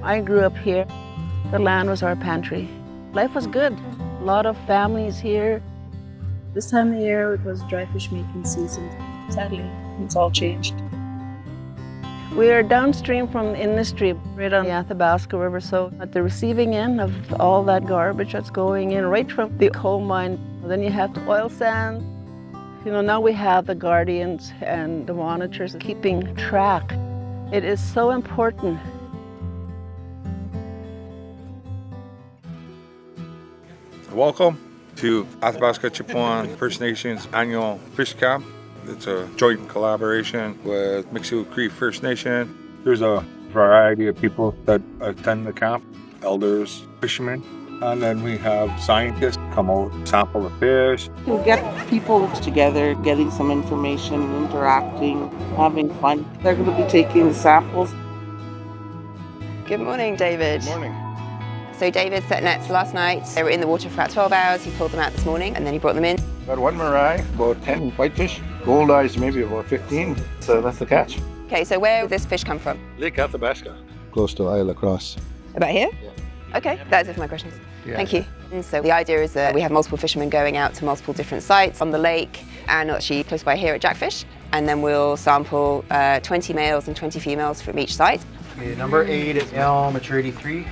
I grew up here. The land was our pantry. Life was good. A lot of families here. This time of year it was dry fish making season. Sadly, it's all changed. We are downstream from the industry, right on the Athabasca River, so at the receiving end of all that garbage that's going in right from the coal mine. Then you have the oil sands. Now we have the guardians and the monitors keeping track. It is so important. Welcome to Athabasca Chipewyan First Nation's annual fish camp. It's a joint collaboration with Mikisew Cree First Nation. There's a variety of people that attend the camp, elders, fishermen, and then we have scientists come out, sample the fish. You get people together, getting some information, interacting, having fun. They're going to be taking samples. Good morning, David. Good morning. So David set nets last night. They were in the water for about 12 hours. He pulled them out this morning and then he brought them in. Got one marai, about 10 whitefish, gold eyes maybe about 15, so that's the catch. Okay, so where did this fish come from? Lake Athabasca. Close to Isle Cross. About here? Yeah. Okay, that's it for my questions. Yeah. Thank you. And so the idea is that we have multiple fishermen going out to multiple different sites on the lake and actually close by here at Jackfish, and then we'll sample 20 males and 20 females from each site. Okay, number 8 is male, maturity 3.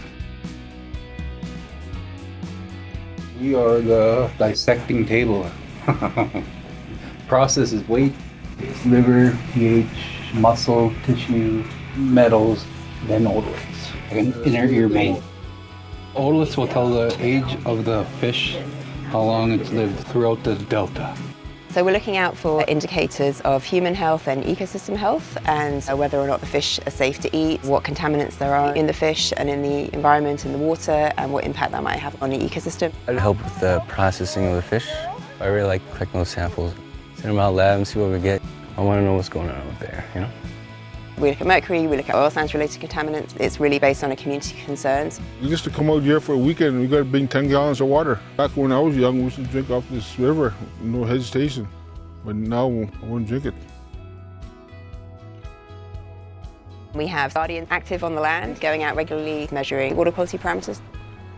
We are the dissecting table. Process is weight, liver, pH, muscle, tissue, metals, then odorless, like an inner ear vein. Odorless will tell the age of the fish, how long it's lived throughout the delta. So we're looking out for indicators of human health and ecosystem health, and whether or not the fish are safe to eat, what contaminants there are in the fish and in the environment and the water, and what impact that might have on the ecosystem. I'd help with the processing of the fish. I really like collecting those samples, send them out lab and see what we get. I want to know what's going on out there, you know? We look at mercury, we look at oil sands related contaminants. It's really based on a community concerns. We used to come out here for a weekend and we got to bring 10 gallons of water. Back when I was young, we used to drink off this river, no hesitation. But now I won't drink it. We have guardians active on the land, going out regularly, measuring water quality parameters.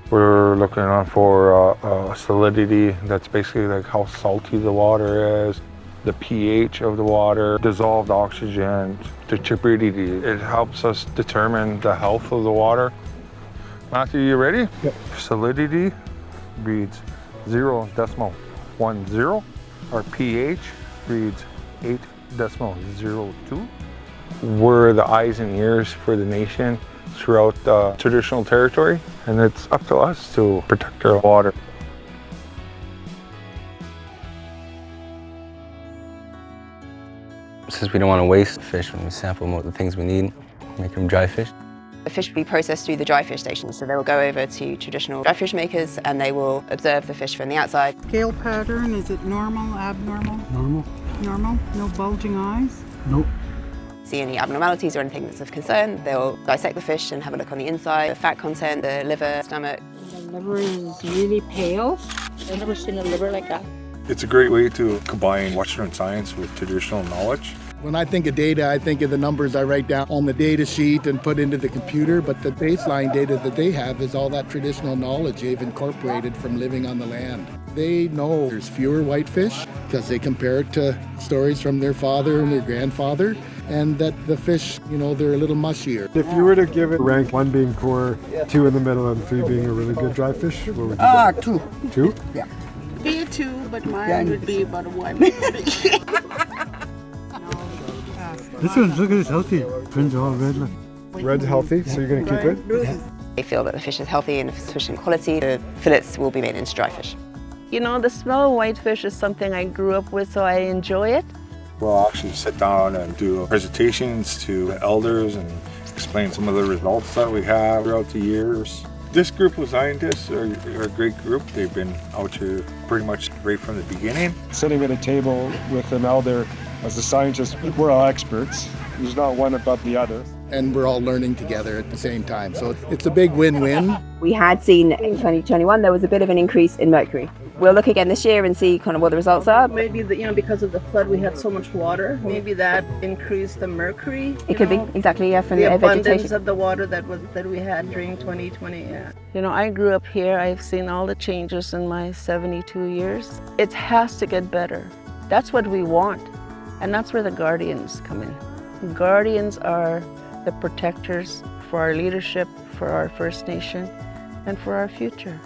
We're looking on for salinity. That's basically like how salty the water is, the pH of the water, dissolved oxygen, the turbidity. It helps us determine the health of the water. Matthew, you ready? Yep. Salinity reads 0.10. Our pH reads 8.02. We're the eyes and ears for the nation throughout the traditional territory, and it's up to us to protect our water. Since we don't want to waste fish when we sample them with the things we need, make them dry fish. The fish will be processed through the dry fish station, so they will go over to traditional dry fish makers and they will observe the fish from the outside. Scale pattern, is it normal, abnormal? Normal? Normal? No bulging eyes? Nope. See any abnormalities or anything that's of concern, they'll dissect the fish and have a look on the inside, the fat content, the liver, stomach. The liver is really pale. I've never seen a liver like that. It's a great way to combine Western science with traditional knowledge. When I think of data, I think of the numbers I write down on the data sheet and put into the computer, but the baseline data that they have is all that traditional knowledge they've incorporated from living on the land. They know there's fewer whitefish because they compare it to stories from their father and their grandfather, and that the fish, they're a little mushier. If you were to give it rank, 1 being poor, 2 in the middle, and 3 being a really good dry fish, what would you give? 2. 2? Yeah. Be a 2, but mine would be about a 1. This one, look at this healthy. Friends are all red. Red's healthy, so you're going to keep it? They feel that the fish is healthy and of sufficient quality. The fillets will be made into dry fish. The smell of whitefish is something I grew up with, so I enjoy it. We'll actually sit down and do presentations to elders and explain some of the results that we have throughout the years. This group of scientists are a great group. They've been out here pretty much right from the beginning. Sitting at a table with an elder as a scientist, we're all experts. There's not one above the other. And we're all learning together at the same time. So it's a big win-win. We had seen in 2021 there was a bit of an increase in mercury. We'll look again this year and see kind of what the results are. Maybe because of the flood we had so much water. Maybe that increased the mercury. It could be exactly from the abundance vegetation. of the water that we had during 2020. Yeah. You know, I grew up here. I've seen all the changes in my 72 years. It has to get better. That's what we want, and that's where the guardians come in. Guardians are the protectors for our leadership, for our First Nation, and for our future.